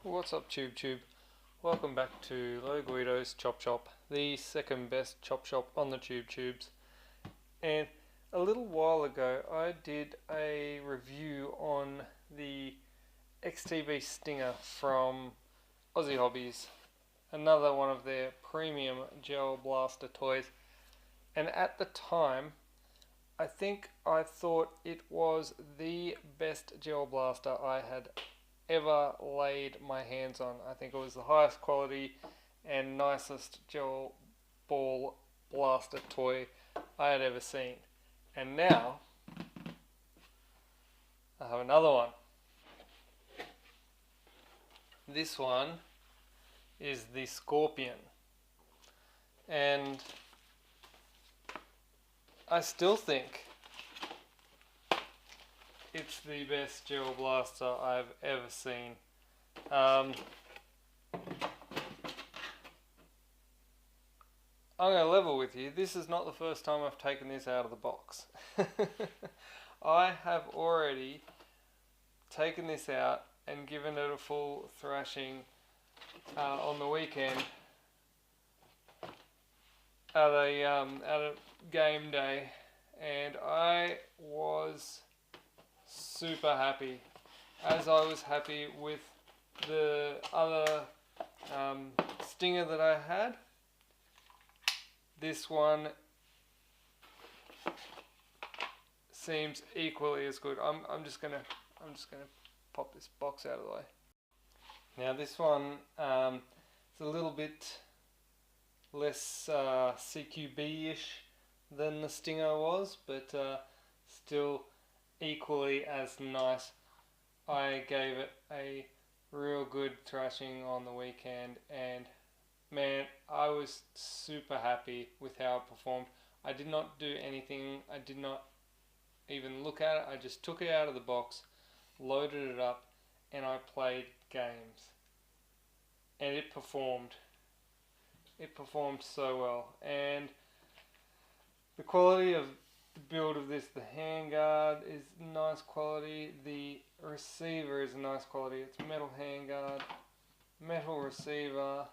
What's up, Tube? Welcome back to Low Guido's Chop Shop, the second best chop shop on the tubes. And a little while ago I did a review on the XTB Stinger from Aussie Hobbies, another one of their premium gel blaster toys. And at the time, I thought it was the best gel blaster I had ever laid my hands on. I think it was the highest quality and nicest gel ball blaster toy I had ever seen. And now I have another one. This one is the Scorpion, and I still think it's the best gel blaster I've ever seen. I'm going to level with you, this is not the first time I've taken this out of the box. I have already taken this out and given it a full thrashing on the weekend at a game day, and I was super happy, as I was happy with the other Stinger that I had. This one seems equally as good. I'm just gonna pop this box out of the way. Now this one is a little bit less CQB-ish than the Stinger was, but still equally as nice. I gave it a real good thrashing on the weekend, and man, I was super happy with how it performed. I did not do anything, I did not even look at it, I just took it out of the box, loaded it up, and I played games. And it performed. It performed so well. And the quality of the build of this, the handguard is nice quality, the receiver is nice quality. It's metal handguard, metal receiver,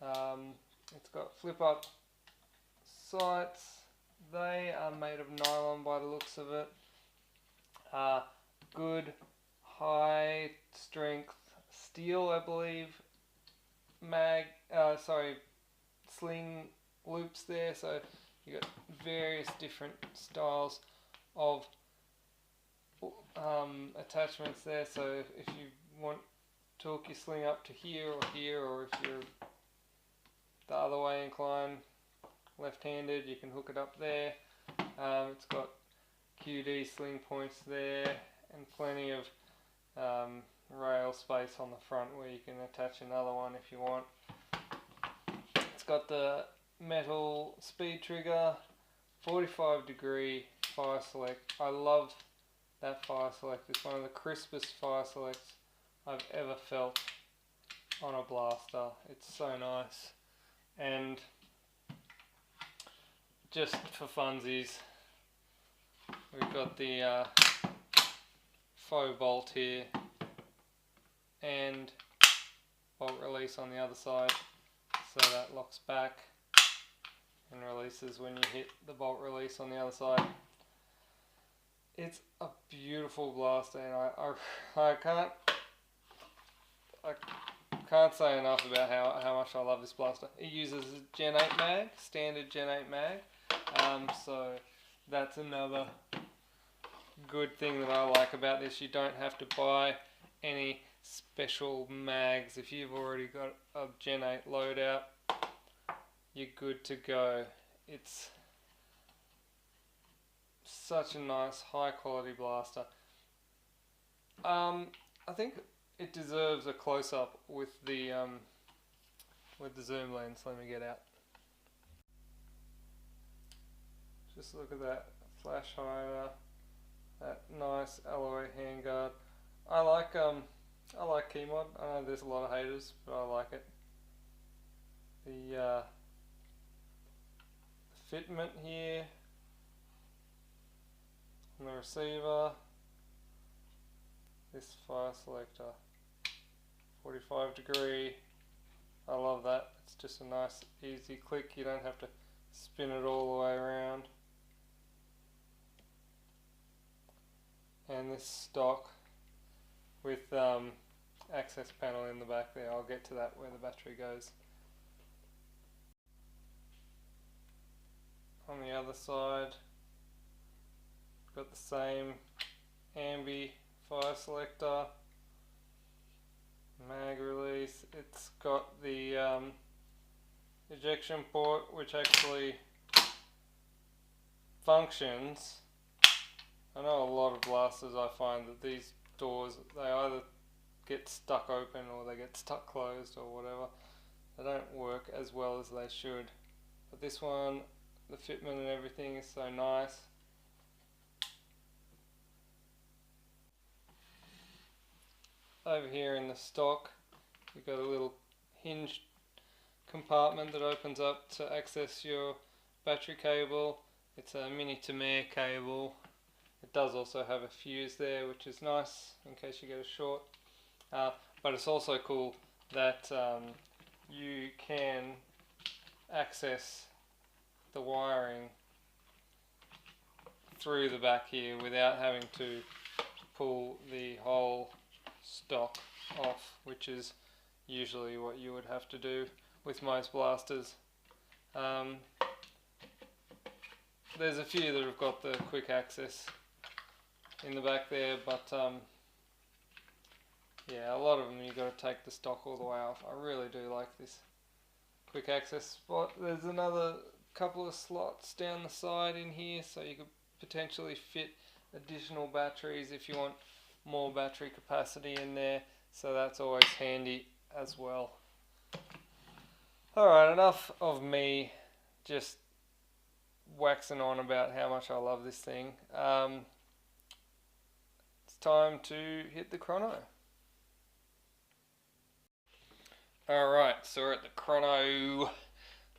it's got flip up sights, they are made of nylon by the looks of it. Good high strength steel, I believe, sling loops there, so you got various different styles of attachments there. So if you want to hook your sling up to here, or if you're the other way inclined, left-handed, you can hook it up there. It's got QD sling points there and plenty of rail space on the front where you can attach another one if you want. It's got the metal speed trigger, 45-degree fire select. I love that fire select. It's one of the crispest fire selects I've ever felt on a blaster. It's so nice. And just for funsies, we've got the Faux bolt here and bolt release on the other side, so that locks back and releases when you hit the bolt release on the other side. It's a beautiful blaster, and I can't say enough about how much I love this blaster. It uses a Gen 8 mag, standard Gen 8 mag, so that's another good thing that I like about this. You don't have to buy any special mags. If you've already got a Gen 8 loadout, you're good to go. It's such a nice high quality blaster. I think it deserves a close up with the zoom lens. Let me get out. Just look at that flash hider, that nice alloy handguard. I like Keymod. I know there's a lot of haters, but I like it. The fitment here on the receiver, this fire selector, 45 45°. I love that. It's just a nice easy click. You don't have to spin it all the way around. And this stock with access panel in the back there. I'll get to that where the battery goes. On the other side, got the same ambi fire selector, mag release. It's got the ejection port, which actually functions. I know a lot of blasters, I find that these doors, they either get stuck open or they get stuck closed or whatever. They don't work as well as they should. But this one, the fitment and everything is so nice. Over here in the stock, you've got a little hinged compartment that opens up to access your battery cable. It's a mini to mare cable. It does also have a fuse there, which is nice in case you get a short. But it's also cool that you can access the wiring through the back here without having to pull the whole stock off, which is usually what you would have to do with most blasters. There's a few that have got the quick access in the back there, but yeah, a lot of them you've got to take the stock all the way off. I really do like this quick access spot. There's another couple of slots down the side in here, so you could potentially fit additional batteries if you want more battery capacity in there, so that's always handy as well. Alright, enough of me just waxing on about how much I love this thing. It's time to hit the chrono. Alright, so we're at the chrono.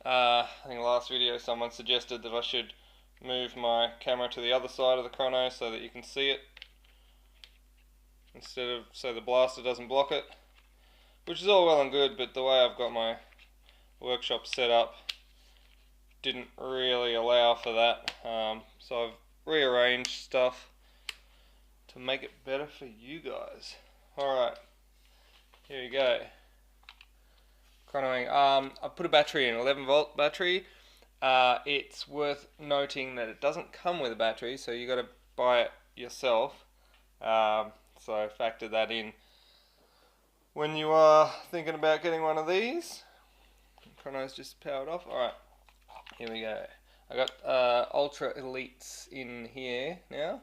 I think last video someone suggested that I should move my camera to the other side of the chrono so that you can see it, instead of so the blaster doesn't block it, which is all well and good, but the way I've got my workshop set up didn't really allow for that. So I've rearranged stuff to make it better for you guys. Alright, here we go. Chronoing. I put a battery in, 11 volt battery. It's worth noting that it doesn't come with a battery, so you got to buy it yourself. So factor that in when you are thinking about getting one of these. Chrono's just powered off. Alright, here we go. I got Ultra Elites in here now.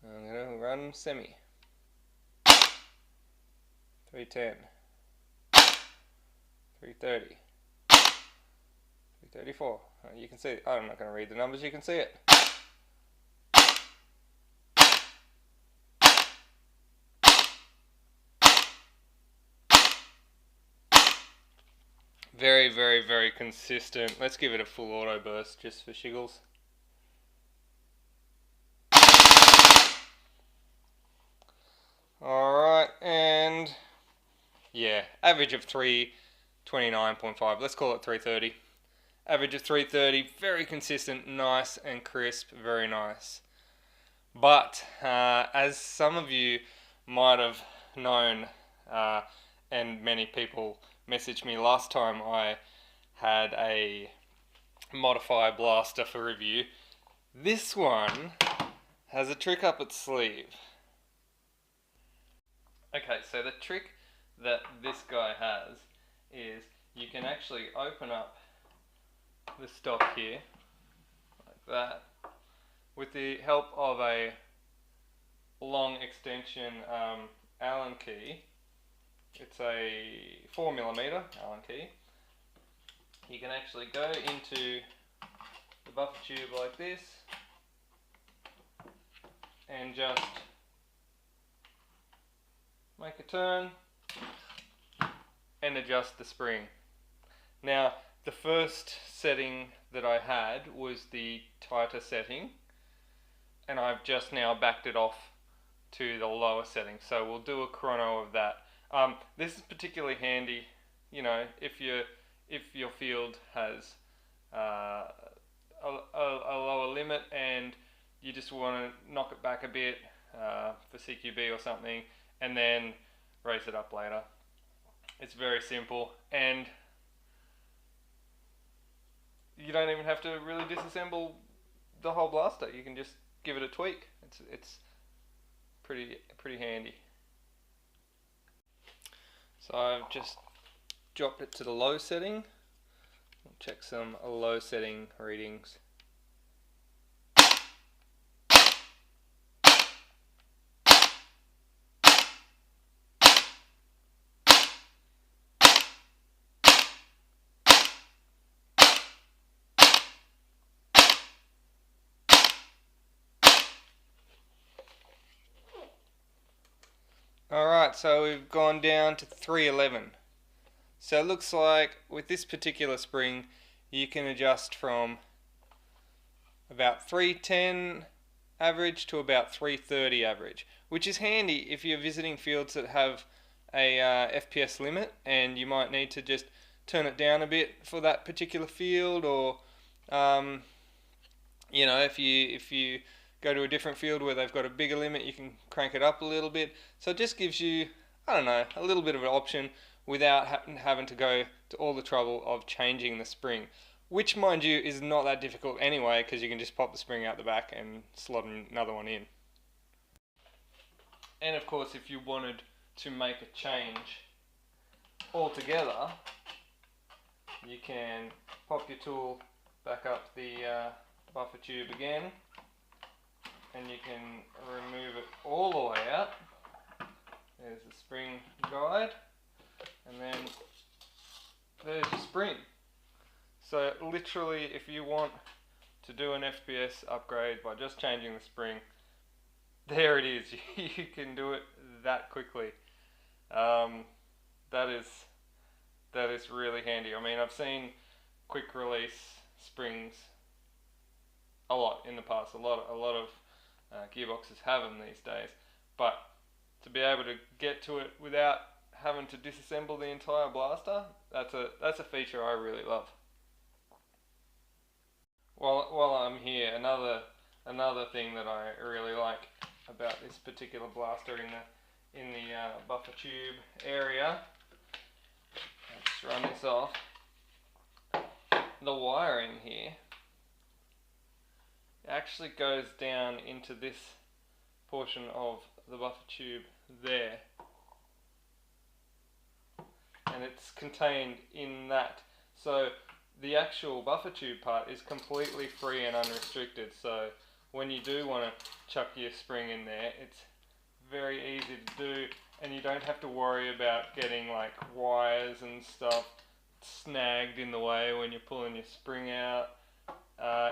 I'm going to run semi. 310. 330. 334. You can see it. I'm not going to read the numbers, you can see it. Very, very, very consistent. Let's give it a full auto burst just for shiggles. Alright, and yeah, average of 329.5. Let's call it 330. Average of 330, very consistent, nice and crisp, very nice. But as some of you might have known, and many people messaged me last time I had a Modify blaster for review, this one has a trick up its sleeve. Okay, so the trick that this guy has is you can actually open up the stock here like that with the help of a long extension Allen key. It's a 4mm Allen key. You can actually go into the buffer tube like this and just make a turn and adjust the spring. Now, the first setting that I had was the tighter setting, and I've just now backed it off to the lower setting, so we'll do a chrono of that. This is particularly handy, you know, if your field has a lower limit and you just want to knock it back a bit for CQB or something, and then raise it up later. It's very simple, and you don't even have to really disassemble the whole blaster. You can just give it a tweak. It's pretty handy. So I've just dropped it to the low setting. We'll check some low setting readings. Alright, so we've gone down to 311. So it looks like with this particular spring you can adjust from about 310 average to about 330 average, which is handy if you're visiting fields that have a FPS limit and you might need to just turn it down a bit for that particular field, or you know, if you go to a different field where they've got a bigger limit, you can crank it up a little bit. So it just gives you, I don't know, a little bit of an option without having to go to all the trouble of changing the spring, which, mind you, is not that difficult anyway, because you can just pop the spring out the back and slot another one in. And of course, if you wanted to make a change altogether, you can pop your tool back up the buffer tube again, and you can remove it all the way out. There's the spring guide, and then there's your spring. So literally, if you want to do an FPS upgrade by just changing the spring, there it is. You can do it that quickly. That is really handy. I mean, I've seen quick release springs a lot in the past. A lot of gearboxes have them these days, but to be able to get to it without having to disassemble the entire blaster, that's a feature I really love. While I'm here, another thing that I really like about this particular blaster in the buffer tube area, let's run this off. The wiring here actually goes down into this portion of the buffer tube there, and it's contained in that. So the actual buffer tube part is completely free and unrestricted, so when you do want to chuck your spring in there, it's very easy to do, and you don't have to worry about getting like wires and stuff snagged in the way when you're pulling your spring out.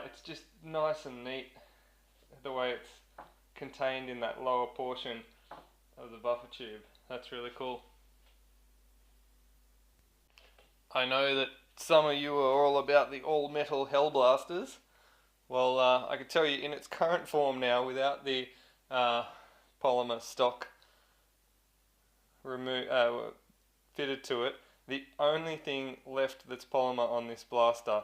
It's just nice and neat the way it's contained in that lower portion of the buffer tube. That's really cool. I know that some of you are all about the all metal hell blasters. Well, I can tell you, in its current form now, without the polymer stock fitted to it, the only thing left that's polymer on this blaster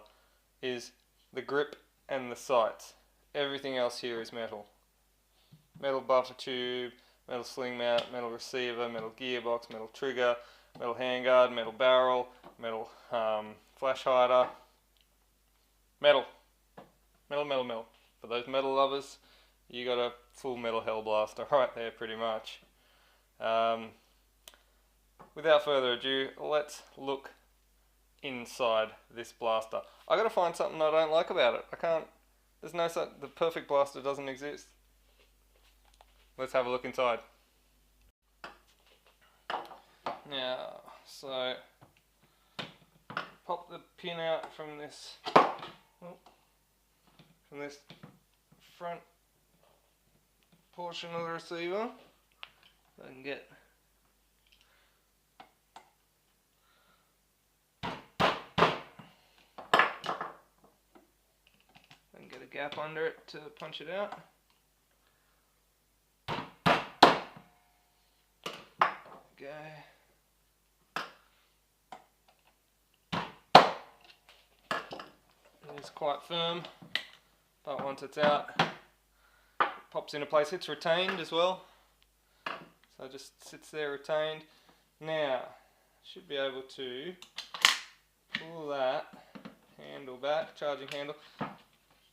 is the grip and the sights. Everything else here is metal. Metal buffer tube, metal sling mount, metal receiver, metal gearbox, metal trigger, metal handguard, metal barrel, metal flash hider. Metal. Metal. For those metal lovers, you got a full metal hell blaster right there pretty much. Without further ado, let's look inside this blaster. I gotta find something I don't like about it. There's no such, the perfect blaster doesn't exist. Let's have a look inside. Now, so pop the pin out from this front portion of the receiver. So I can get a gap under it to punch it out. Go. is quite firm, but once it's out, it pops into place. It's retained as well, so it just sits there retained. Now, should be able to pull that handle back, charging handle,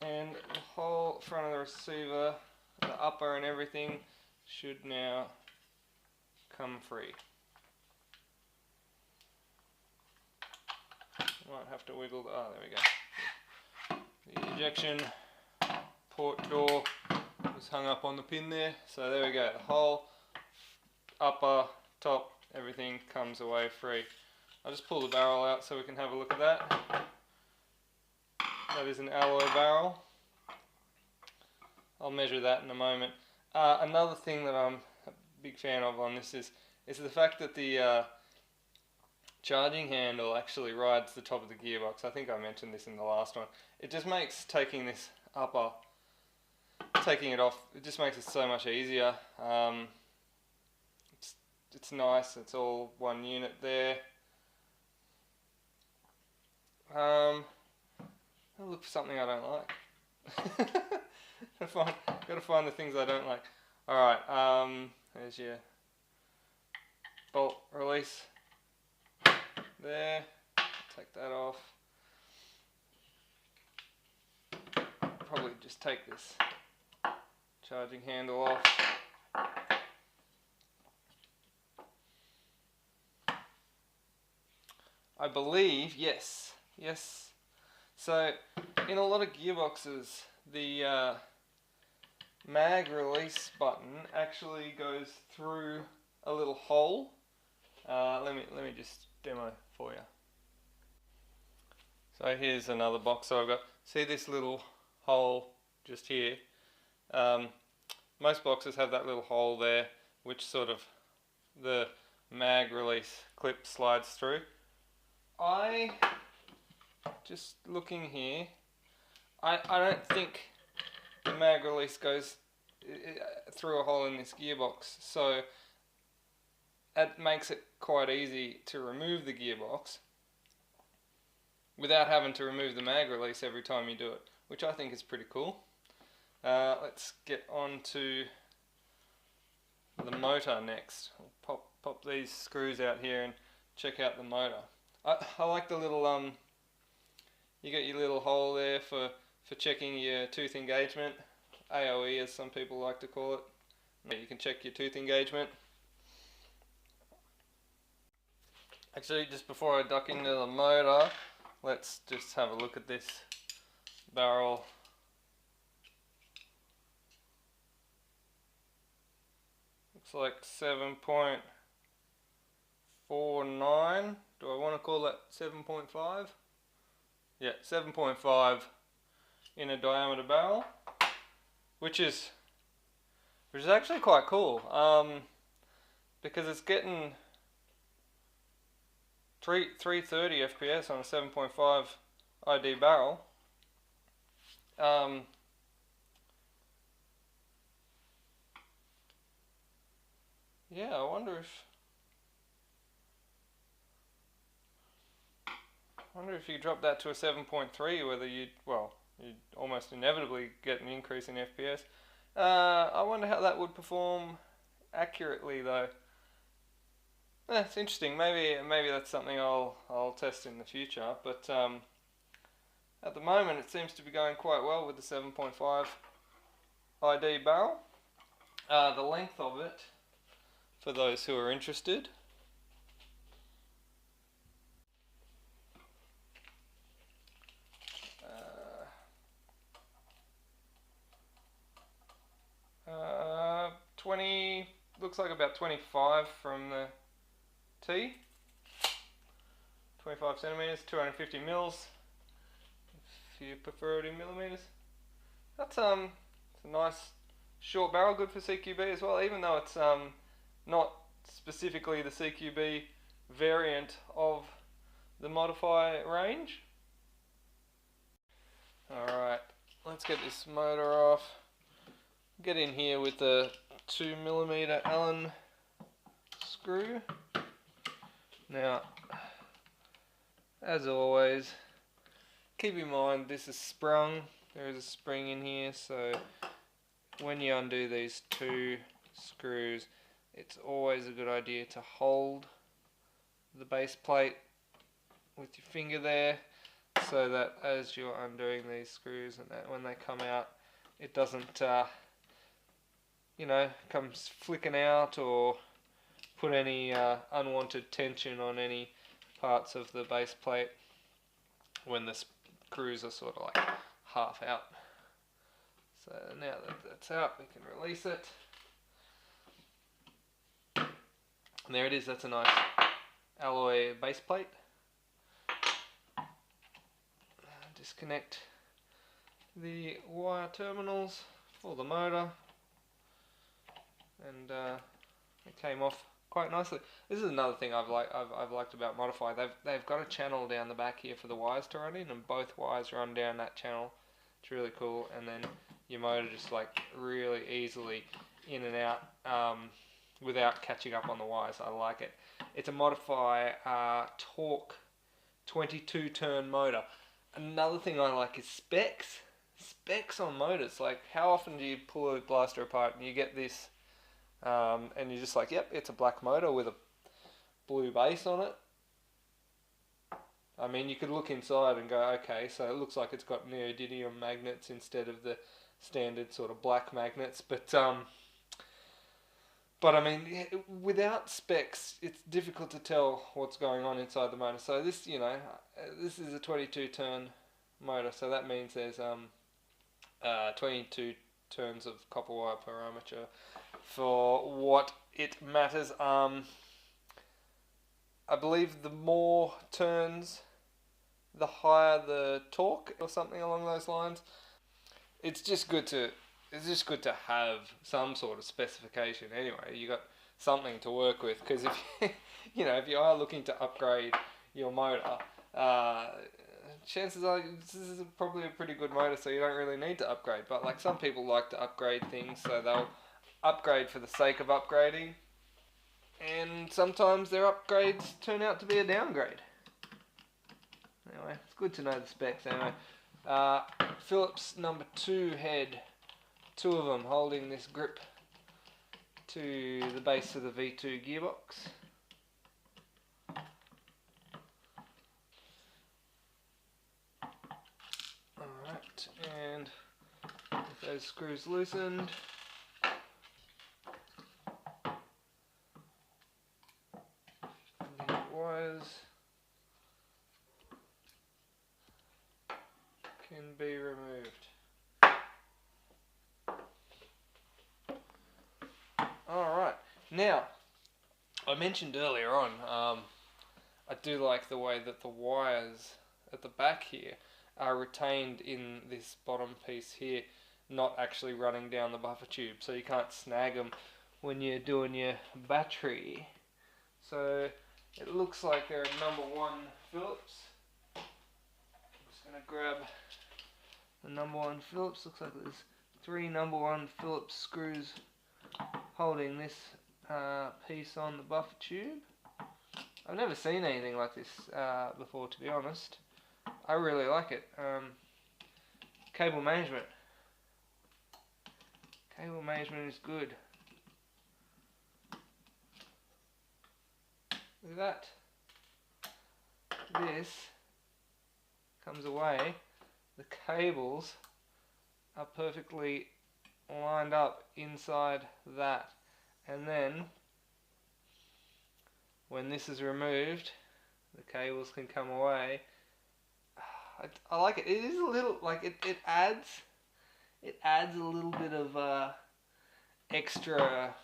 and the whole front of the receiver, the upper and everything, should now come free. Might have to wiggle the, oh there we go. The ejection port door is hung up on the pin there, so there we go. The whole upper, top, everything comes away free. I'll just pull the barrel out so we can have a look at that. That is an alloy barrel. I'll measure that in a moment. Another thing that I'm a big fan of on this is the fact that the charging handle actually rides the top of the gearbox. I think I mentioned this in the last one. It just makes taking this upper, taking it off, it just makes it so much easier. It's nice, it's all one unit there. I'll look for something I don't like. Gotta find the things I don't like. Alright, there's your bolt release there. Take that off. Probably just take this charging handle off. I believe, yes. So, in a lot of gearboxes, the mag release button actually goes through a little hole. Let me just demo for you. So here's another box. So I've got, see this little hole just here. Most boxes have that little hole there, which sort of the mag release clip slides through. Just looking here, I don't think the mag release goes through a hole in this gearbox, so it makes it quite easy to remove the gearbox without having to remove the mag release every time you do it, which I think is pretty cool. Let's get on to the motor next. We'll pop these screws out here and check out the motor. I like the little you got your little hole there for checking your tooth engagement, AOE as some people like to call it. You can check your tooth engagement. Actually, just before I duck into the motor, let's just have a look at this barrel. Looks like 7.49. Do I want to call that 7.5? Yeah, 7.5 in a diameter barrel, which is actually quite cool, because it's getting 330 FPS on a 7.5 ID barrel. Yeah, I wonder if you drop that to a 7.3, whether you'd almost inevitably get an increase in FPS. I wonder how that would perform accurately though. It's interesting. Maybe that's something I'll test in the future. But at the moment, it seems to be going quite well with the 7.5 ID barrel. The length of it, for those who are interested, looks like about 25 from the T. 25 centimeters, 250 mils, if you prefer it in millimeters. That's it's a nice short barrel, good for CQB as well, even though it's not specifically the CQB variant of the Modify range. Alright, let's get this motor off. Get in here with the 2mm Allen screw. Now, as always, keep in mind this is sprung. There is a spring in here, so when you undo these two screws, it's always a good idea to hold the base plate with your finger there, so that as you're undoing these screws and that when they come out, it doesn't you know, comes flicking out or put any unwanted tension on any parts of the base plate when the screws are sort of like half out. So now that that's out, we can release it. And there it is, that's a nice alloy base plate. Disconnect the wire terminals for the motor, and it came off quite nicely. This is another thing I've liked about Modify. They've got a channel down the back here for the wires to run in, and both wires run down that channel. It's really cool, and then your motor just like really easily in and out without catching up on the wires. I like it. It's a Modify torque 22 turn motor. Another thing I like is specs. Specs on motors. Like, how often do you pull a blaster apart and you get this and you're just like, yep, it's a black motor with a blue base on it. I mean, you could look inside and go, okay, so it looks like it's got neodymium magnets instead of the standard sort of black magnets, but I mean, without specs, it's difficult to tell what's going on inside the motor. So this, you know, this is a 22 turn motor, so that means there's 22 turns of copper wire per armature for what it matters. I believe the more turns, the higher the torque, or something along those lines. It's just good to have some sort of specification. Anyway, you got something to work with, because if you know, if you are looking to upgrade your motor, chances are this is probably a pretty good motor, so you don't really need to upgrade. But like, some people like to upgrade things, so they'll upgrade for the sake of upgrading, and sometimes their upgrades turn out to be a downgrade. Anyway, it's good to know the specs. Anyway, Phillips number 2 head, 2 of them holding this grip to the base of the V2 gearbox. Alright, and with those screws loosened, the wires can be removed. Alright, now, I mentioned earlier on, I do like the way that the wires at the back here are retained in this bottom piece here, not actually running down the buffer tube, so you can't snag them when you're doing your battery. So it looks like they're a number 1 Phillips. I'm just going to grab the number 1 Phillips. Looks like there's 3 number 1 Phillips screws holding this piece on the buffer tube. I've never seen anything like this before, to be honest. I really like it. Cable management. Cable management is good. Look at that. This comes away. The cables are perfectly lined up inside that, and then when this is removed, the cables can come away. I like it. It is a little, like, it adds a little bit of extra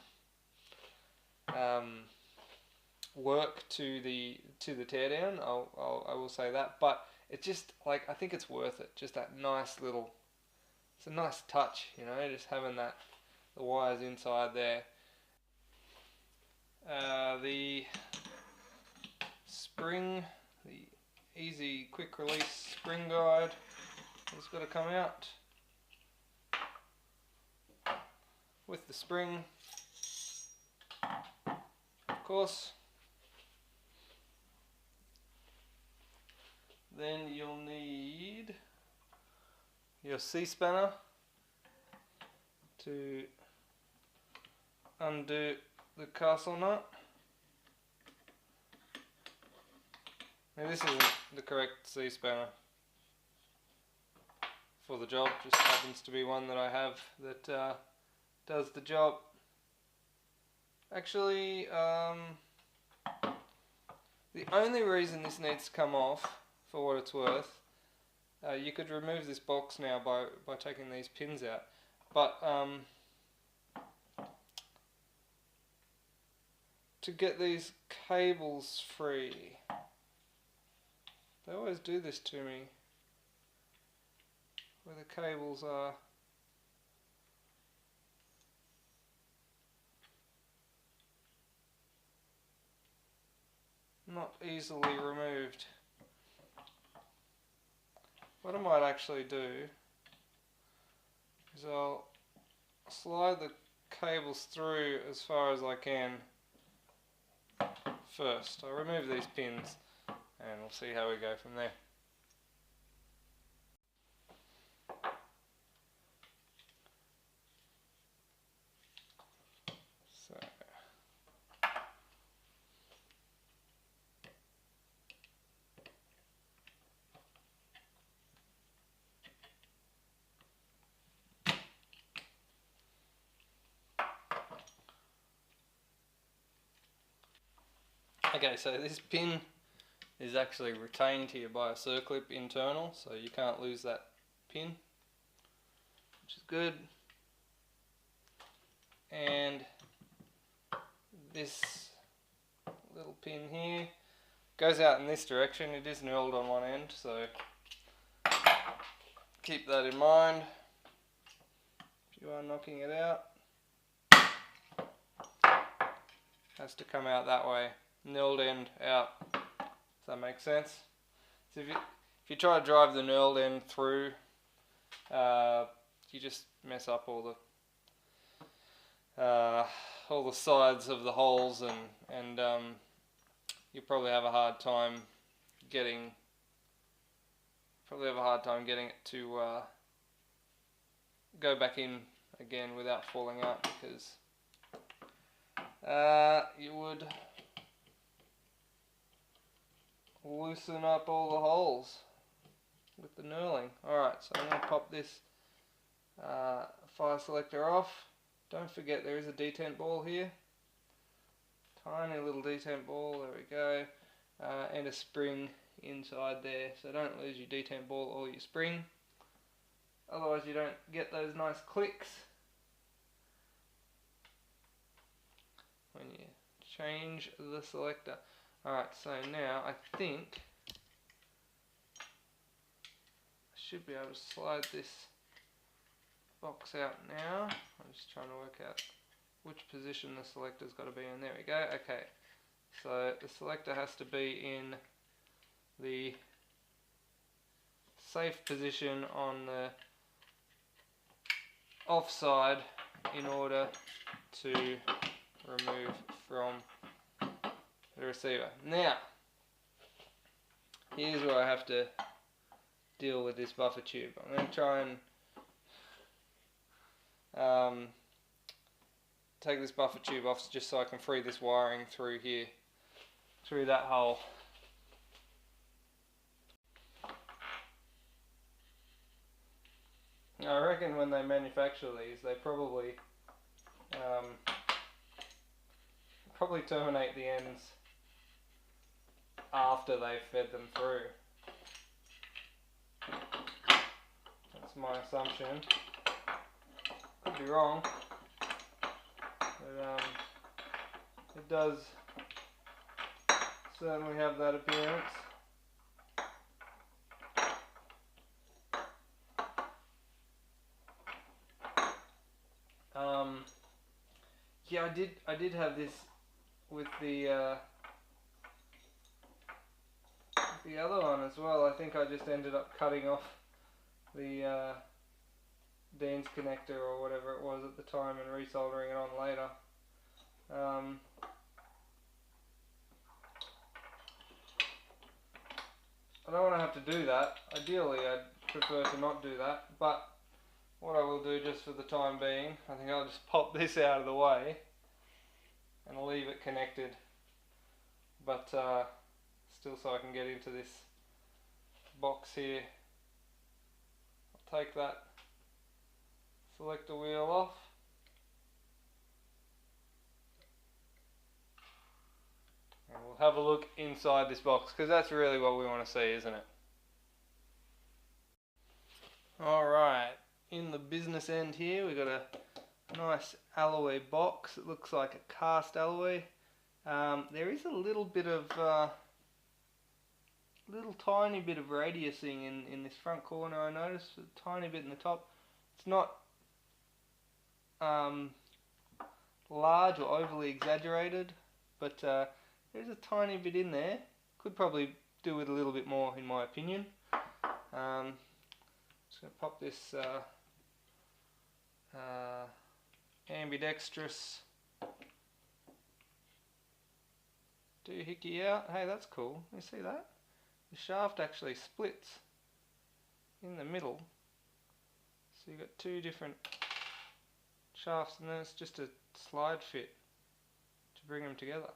work to the teardown. I will say that, but it just, like, I think it's worth it. Just that nice little, it's a nice touch, you know, just having that, the wires inside there. The spring, the easy quick release spring guide has got to come out with the spring, of course. Then you'll need your C-spanner to undo the castle nut. Now this isn't the correct C-spanner for the job, just happens to be one that I have that does the job. Actually, the only reason this needs to come off, for what it's worth, you could remove this box now by taking these pins out, but to get these cables free, they always do this to me, where the cables are not easily removed. What I might actually do is I'll slide the cables through as far as I can first. I'll remove these pins and we'll see how we go from there. So okay, so this pin is actually retained here by a Circlip internal, so you can't lose that pin, which is good. And this little pin here goes out in this direction. It is knurled on one end, so keep that in mind if you are knocking it out. Has to come out that way, knurled end out. Does that make sense? So if you try to drive the knurled end through, you just mess up all the sides of the holes, and you probably have a hard time getting it to go back in again without falling out, because you would loosen up all the holes with the knurling. Alright, so I'm going to pop this fire selector off. Don't forget there is a detent ball here. Tiny little detent ball, there we go. And a spring inside there. So don't lose your detent ball or your spring. Otherwise you don't get those nice clicks when you change the selector. Alright, so now I think I should be able to slide this box out now. I'm just trying to work out which position the selector's got to be in. There we go. Okay, so the selector has to be in the safe position on the offside in order to remove from the receiver. Now, here's where I have to deal with this buffer tube. I'm going to try and take this buffer tube off just so I can free this wiring through here, through that hole. Now, I reckon when they manufacture these, they probably terminate the ends after they've fed them through. That's my assumption. Could be wrong, but it does certainly have that appearance. Yeah, I did have this with the other one as well. I think I just ended up cutting off the Dean's connector or whatever it was at the time and resoldering it on later. I don't want to have to do that. Ideally, I'd prefer to not do that, but what I will do just for the time being, I think I'll just pop this out of the way and leave it connected, but still so I can get into this box here. I'll take that selector wheel off. And we'll have a look inside this box, because that's really what we want to see, isn't it? Alright, in the business end here we've got a nice alloy box. It looks like a cast alloy. There is a little bit of little tiny bit of radiusing in this front corner, I noticed, a tiny bit in the top. It's not large or overly exaggerated, but there's a tiny bit in there. Could probably do with a little bit more, in my opinion. Just going to pop this ambidextrous doohickey out. Hey, that's cool. You see that? The shaft actually splits in the middle. So you've got two different shafts, and then it's just a slide fit to bring them together.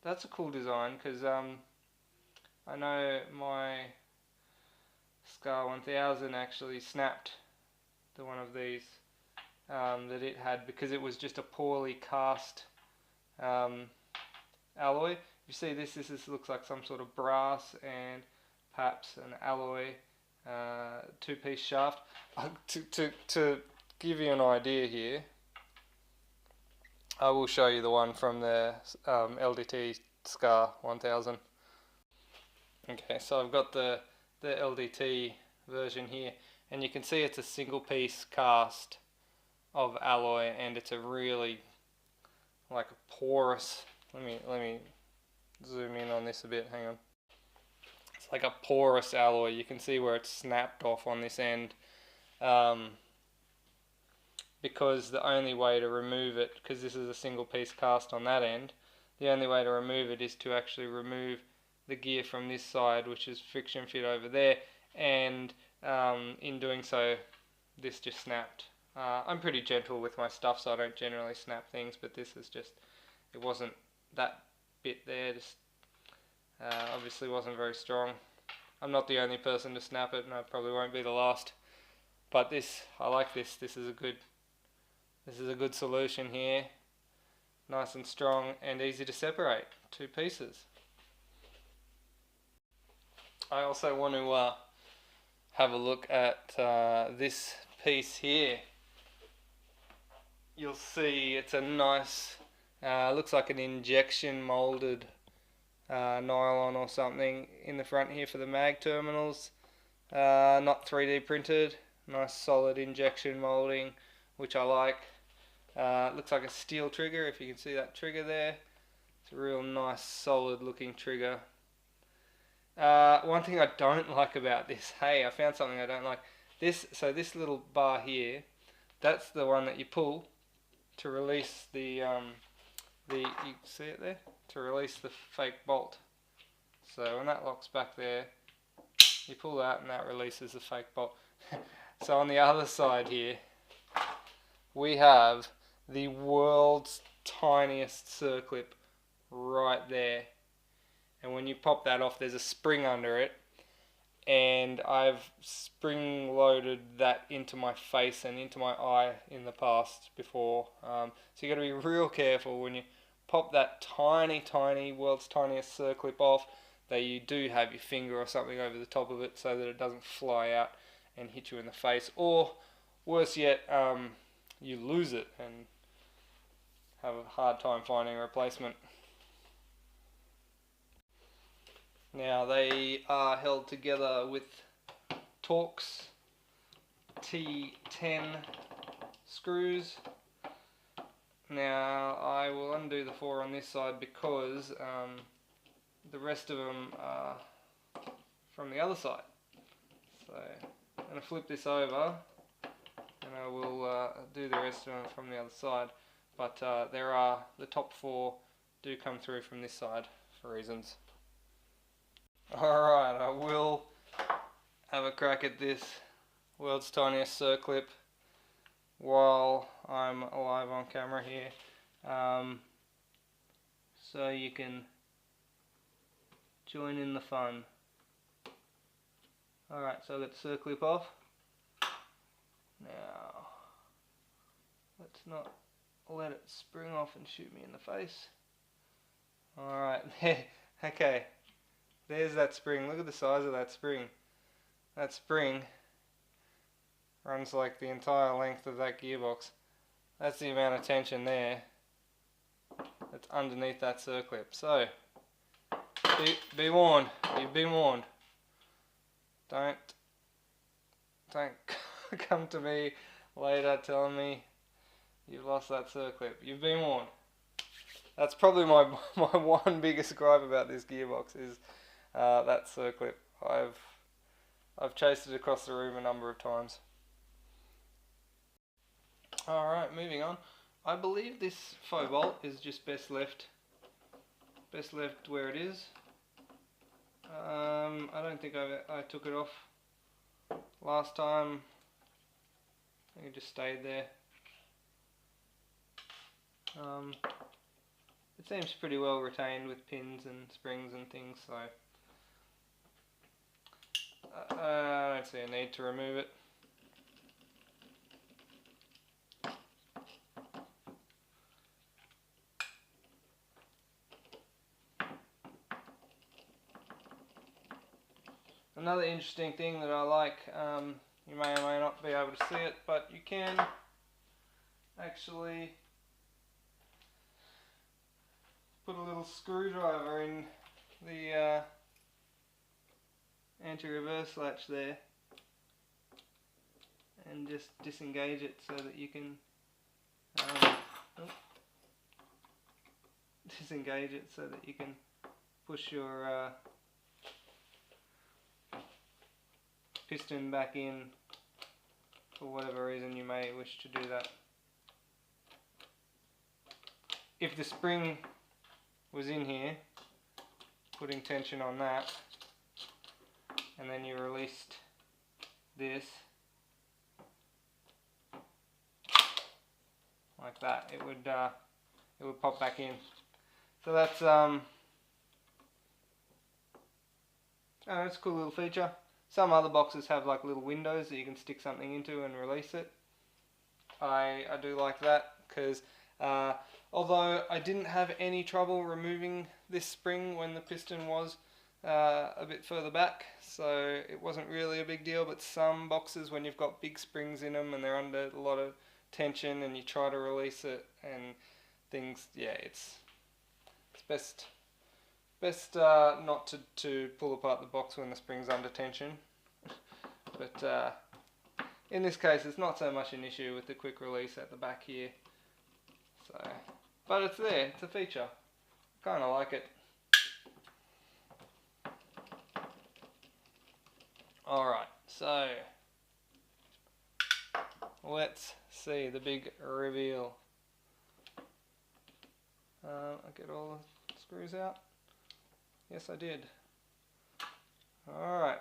That's a cool design, because I know my Scar 1000 actually snapped the one of these that it had, because it was just a poorly cast alloy. You see this looks like some sort of brass and perhaps an alloy two-piece shaft. To give you an idea here, I will show you the one from the LDT Scar 1000. Okay, so I've got the LDT version here, and you can see it's a single piece cast of alloy, and it's a really like a porous, let me zoom in on this a bit, hang on. It's like a porous alloy. You can see where it's snapped off on this end, because the only way to remove it, because this is a single piece cast on that end, the only way to remove it is to actually remove the gear from this side, which is friction fit over there, and in doing so this just snapped. I'm pretty gentle with my stuff, so I don't generally snap things, but this is just, it wasn't, that bit there just obviously wasn't very strong. I'm not the only person to snap it, and I probably won't be the last, but this, I like this. This is a good solution here, nice and strong and easy to separate, two pieces. I also want to have a look at this piece here. You'll see it's a nice, looks like an injection molded nylon or something in the front here for the mag terminals. Not 3D printed, nice solid injection molding, which I like. It looks like a steel trigger, if you can see that trigger there. It's a real nice solid looking trigger. One thing I don't like about this, hey, I found something I don't like. So this little bar here, that's the one that you pull to release the you see it there? To release the fake bolt. So when that locks back there, you pull that and that releases the fake bolt. So on the other side here, we have the world's tiniest circlip right there. And when you pop that off, there's a spring under it, and I've spring loaded that into my face and into my eye in the past before. So you got to be real careful when you pop that tiny world's tiniest circlip off, that you do have your finger or something over the top of it so that it doesn't fly out and hit you in the face, or worse yet, you lose it and have a hard time finding a replacement. Now they are held together with Torx T10 screws. Now I will undo the 4 on this side because the rest of them are from the other side. So I'm going to flip this over and I will do the rest of them from the other side. But the top 4 do come through from this side for reasons. Alright, I will have a crack crack at this world's tiniest Circlip while I'm live on camera here, so you can join in the fun. Alright, so I've got the Circlip off. Now, let's not let it spring off and shoot me in the face. Alright, okay, there's that spring. Look at the size of that spring. That spring runs like the entire length of that gearbox. That's the amount of tension there that's underneath that Circlip. So, be warned. You've been warned. Don't come to me later telling me you've lost that Circlip. You've been warned. That's probably my one biggest gripe about this gearbox is that Circlip. I've chased it across the room a number of times. Alright, moving on. I believe this faux bolt is just best left where it is. I don't think I took it off last time. I think it just stayed there. It seems pretty well retained with pins and springs and things, so I don't see a need to remove it. Another interesting thing that I like, you may or may not be able to see it, but you can actually put a little screwdriver in the anti-reverse latch there and just disengage it so that you can push your piston back in for whatever reason you may wish to do that. If the spring was in here, putting tension on that, and then you released this like that, it would pop back in. So that's that's a cool little feature. Some other boxes have like little windows that you can stick something into and release it. I do like that because although I didn't have any trouble removing this spring when the piston was a bit further back, so it wasn't really a big deal, but some boxes when you've got big springs in them and they're under a lot of tension and you try to release it and things, yeah, it's best not to pull apart the box when the spring's under tension. But in this case it's not so much an issue with the quick release at the back here. So, but it's there, it's a feature. I kind of like it. Alright, so let's see the big reveal. I get all the screws out? Yes, I did. Alright.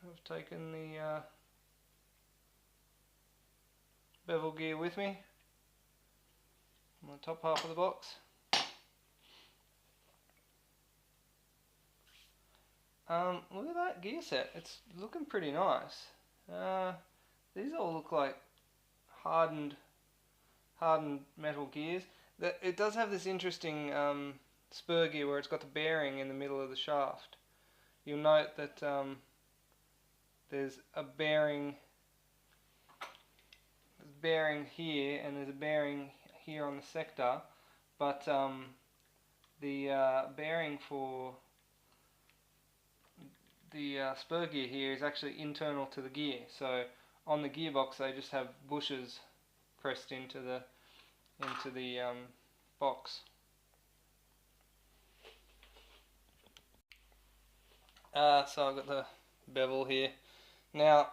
I've taken the bevel gear with me on the top half of the box. Look at that gear set, it's looking pretty nice. These all look like hardened metal gears. It does have this interesting spur gear where it's got the bearing in the middle of the shaft. You'll note that there's a bearing here and there's a bearing here on the sector, but the bearing for the spur gear here is actually internal to the gear. So on the gearbox they just have bushes pressed into the box. So I've got the bevel here. Now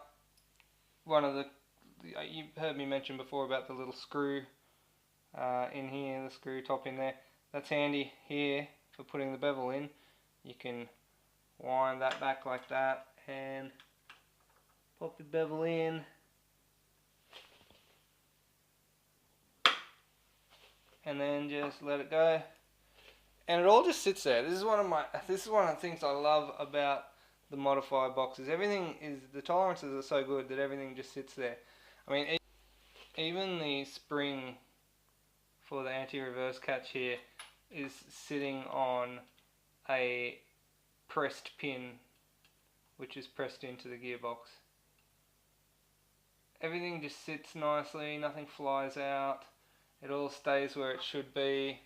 one of the, you heard me mention before about the little screw in here, the screw top in there. That's handy here for putting the bevel in. You can wind that back like that and pop the bevel in. And then just let it go. And it all just sits there. This is one of the things I love about the modified boxes. The tolerances are so good that everything just sits there. I mean, even the spring for the anti-reverse catch here is sitting on a pressed pin, which is pressed into the gearbox. Everything just sits nicely, nothing flies out, it all stays where it should be.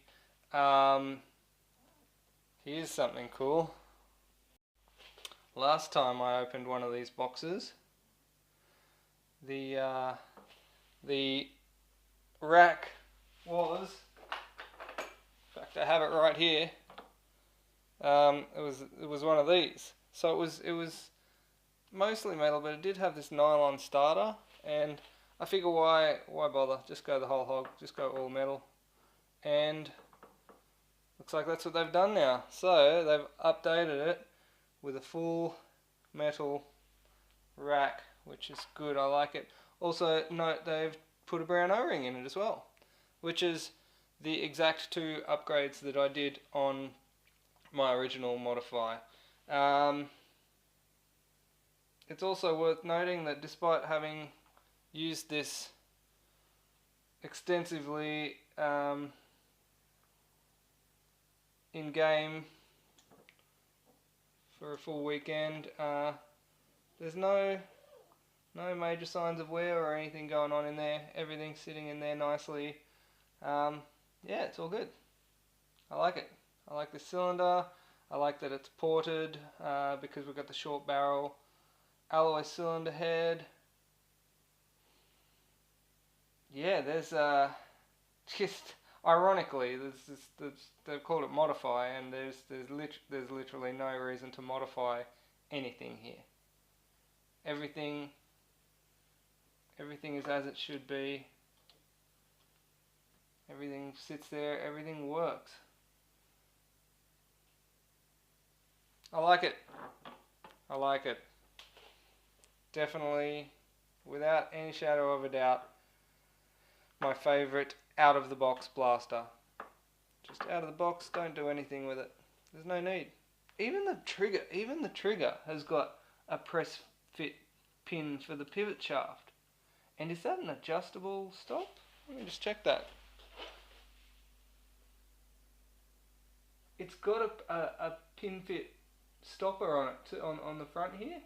Here's something cool. Last time I opened one of these boxes, the rack was, in fact I have it right here, it was one of these. So it was mostly metal, but it did have this nylon starter, and I figure why bother, just go the whole hog, just go all metal. And looks like that's what they've done now. So they've updated it with a full metal rack, which is good, I like it. Also note they've put a brown O-ring in it as well, which is the exact two upgrades that I did on my original Modify. It's also worth noting that despite having used this extensively in game for a full weekend, there's no major signs of wear or anything going on in there. Everything's sitting in there nicely. Yeah, it's all good. I like it. I like the cylinder. I like that it's ported because we've got the short barrel alloy cylinder head. Yeah, there's just ironically, they've called it Modify, and there's literally no reason to modify anything here. Everything is as it should be. Everything sits there. Everything works. I like it. I like it. Definitely, without any shadow of a doubt, my favourite out-of-the-box blaster. Just out of the box, don't do anything with it. There's no need. Even the trigger has got a press fit pin for the pivot shaft. And is that an adjustable stop? Let me just check that. It's got a pin fit stopper on it on the front here.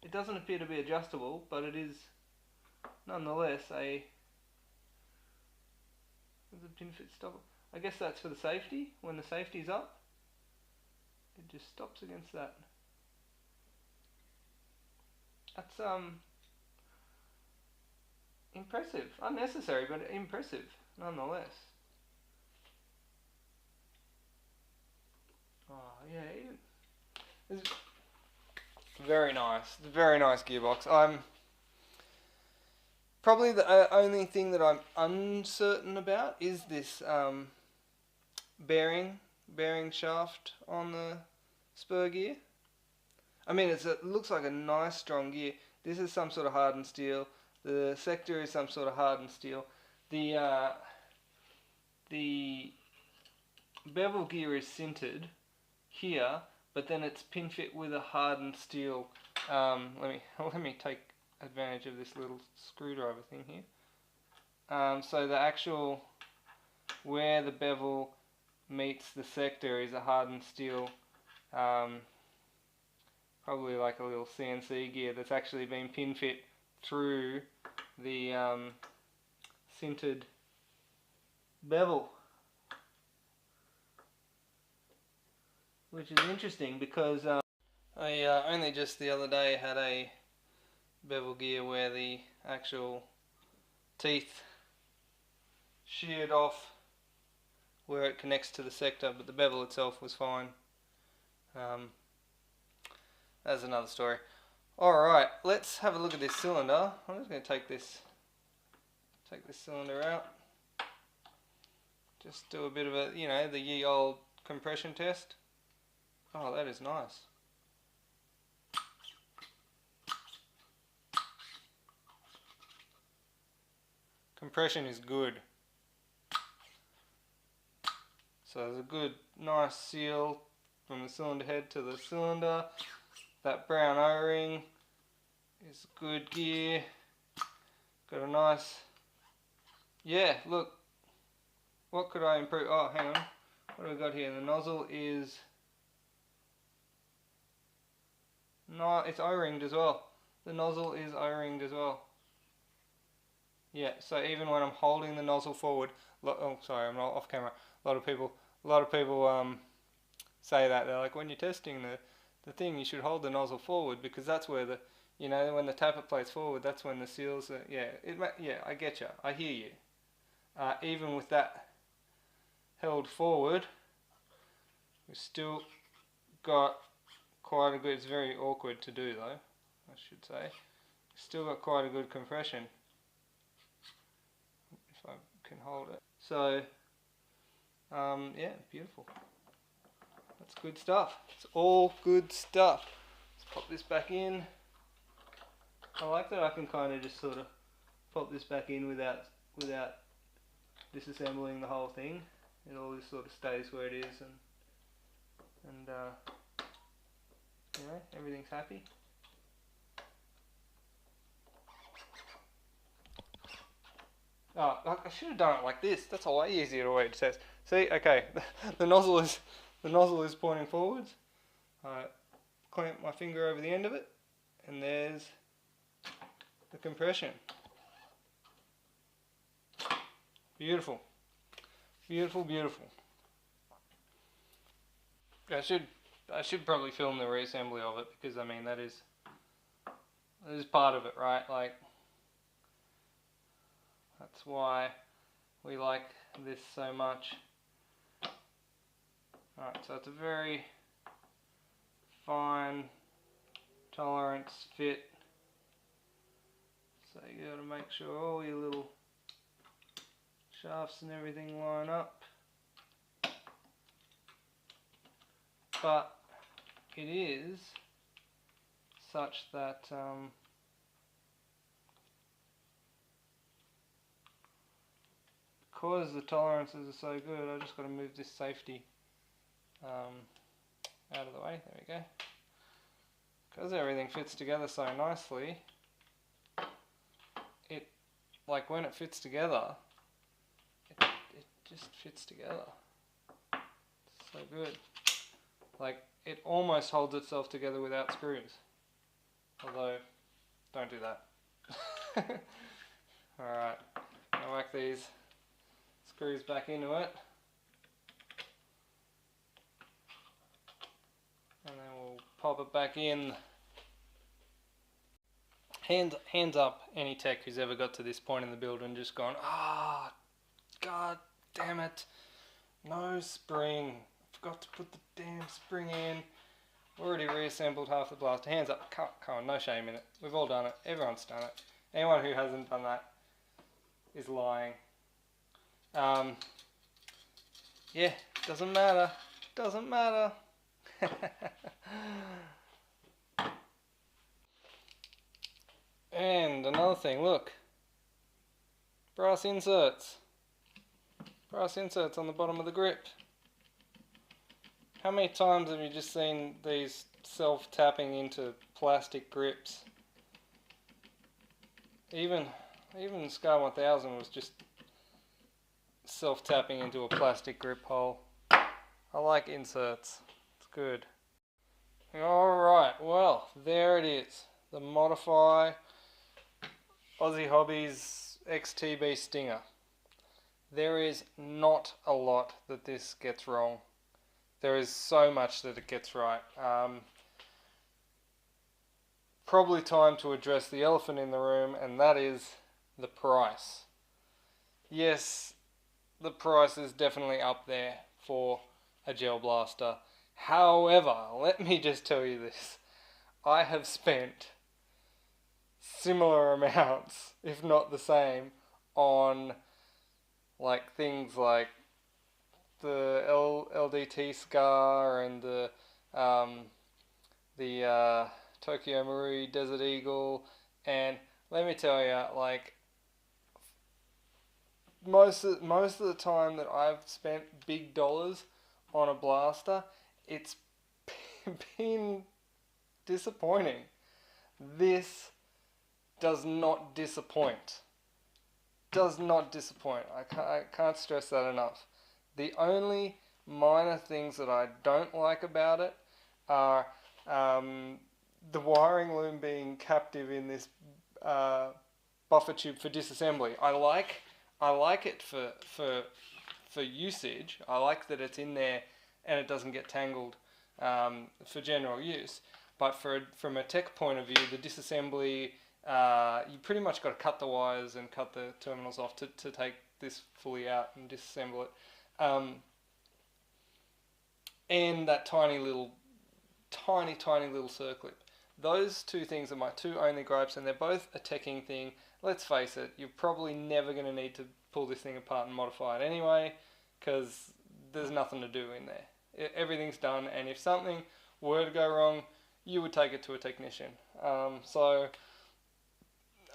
It doesn't appear to be adjustable, but it is nonetheless a pin fit stopper. I guess that's for the safety. When the safety's up, it just stops against that. That's impressive. Unnecessary, but impressive nonetheless. Oh yeah, it's very nice. Very nice gearbox. I'm probably the only thing that I'm uncertain about is this bearing shaft on the spur gear. I mean, it looks like a nice strong gear. This is some sort of hardened steel. The sector is some sort of hardened steel. The bevel gear is sintered here, but then it's pin fit with a hardened steel. Let me take advantage of this little screwdriver thing here. So the actual where the bevel meets the sector is a hardened steel, probably like a little CNC gear that's actually been pin fit through the sintered bevel, which is interesting because I only just the other day had a bevel gear where the actual teeth sheared off where it connects to the sector, but the bevel itself was fine. That's another story. Alright, let's have a look at this cylinder. I'm just going to take this cylinder out. Just do a bit of a, you know, the ye old compression test. Oh, that is nice. Compression is good. So there's a good, nice seal from the cylinder head to the cylinder. That brown O-ring is good gear. Got a nice, yeah, look, what could I improve? Oh, hang on, what have we got here? The nozzle is, no, it's O-ringed as well. The nozzle is O-ringed as well. Yeah, so even when I'm holding the nozzle forward, oh sorry, I'm not off camera. A lot of people say that they're like, when you're testing the thing, you should hold the nozzle forward because that's where the, you know, when the tappet plate's forward, that's when the seals are, yeah, yeah, I get you, I hear you. Even with that held forward, we've still got quite a good, it's very awkward to do though, I should say. Still got quite a good compression. If I can hold it. So, yeah, beautiful. That's good stuff. It's all good stuff. Let's pop this back in. I like that I can kind of just sort of pop this back in without disassembling the whole thing. It all just sort of stays where it is, and you know, everything's happy. Oh, I should have done it like this. That's a way easier way to test. See, okay, the nozzle is pointing forwards. I clamp my finger over the end of it, and there's the compression. Beautiful, beautiful, beautiful. I should probably film the reassembly of it because I mean that is part of it, right? Like, that's why we like this so much. Alright, so it's a very fine tolerance fit. So you got to make sure all your little shafts and everything line up. But it is such that because the tolerances are so good, I just got to move this safety out of the way. There we go. Because everything fits together so nicely, it, like when it fits together, it just fits together. It's so good. Like, it almost holds itself together without screws. Although, don't do that. Alright, I'll whack these screws back into it. And then we'll pop it back in. Hands up any tech who's ever got to this point in the build and just gone, ah, god damn it, no spring. Forgot to put the damn spring in. Already reassembled half the blaster. Hands up, come on, no shame in it. We've all done it. Everyone's done it. Anyone who hasn't done that is lying. Yeah, doesn't matter. Doesn't matter. And another thing, look. Brass inserts. Brass inserts on the bottom of the grip. How many times have you just seen these self-tapping into plastic grips? Even Scar 1000 was just self-tapping into a plastic grip hole. I like inserts. It's good. Alright, well, there it is. The Modify Aussie Hobbies XTB Stinger. There is not a lot that this gets wrong. There is so much that it gets right. Probably time to address the elephant in the room, and that is the price. Yes, the price is definitely up there for a gel blaster. However, let me just tell you this. I have spent similar amounts, if not the same, on like things like the LDT Scar and the Tokyo Marui Desert Eagle, and let me tell you, like most of the time that I've spent big dollars on a blaster, it's been disappointing. This does not disappoint. Does not disappoint. I can't stress that enough. The only minor things that I don't like about it are the wiring loom being captive in this buffer tube for disassembly. I like it for usage. I like that it's in there and it doesn't get tangled for general use. But from a tech point of view, the disassembly, you pretty much got to cut the wires and cut the terminals off to take this fully out and disassemble it. And that tiny little circlip. Those two things are my two only gripes, and they're both a teching thing. Let's face it, you're probably never going to need to pull this thing apart and modify it anyway, because there's nothing to do in there. Everything's done, and if something were to go wrong, you would take it to a technician. So,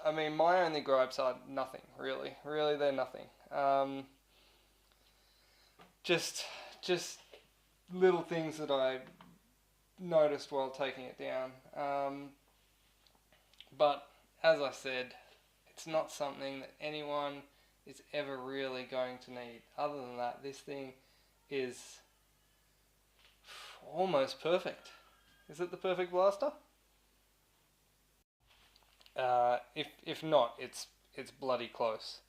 I mean, my only gripes are nothing, really. Really, they're nothing. Just little things that I noticed while taking it down. But, as I said, it's not something that anyone is ever really going to need. Other than that, this thing is almost perfect. Is it the perfect blaster? If not, it's bloody close.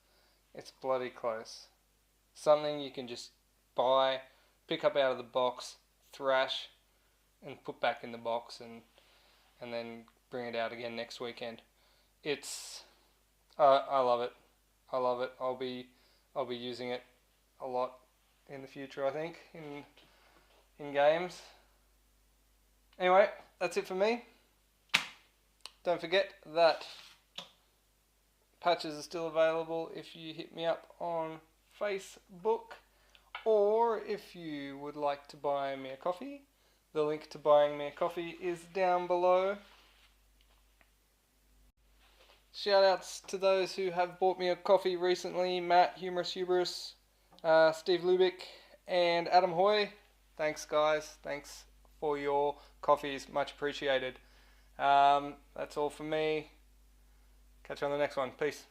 It's bloody close. Something you can just buy, pick up out of the box, thrash, and put back in the box, and then bring it out again next weekend. It's I love it. I love it. I'll be using it a lot in the future, I think, in games. Anyway, that's it for me. Don't forget that patches are still available if you hit me up on Facebook, or if you would like to buy me a coffee. The link to buying me a coffee is down below. Shout outs to those who have bought me a coffee recently: Matt, Humorous Hubris, Steve Lubick, and Adam Hoy. Thanks, guys. Thanks for your coffees. Much appreciated. That's all from me. Catch you on the next one. Peace.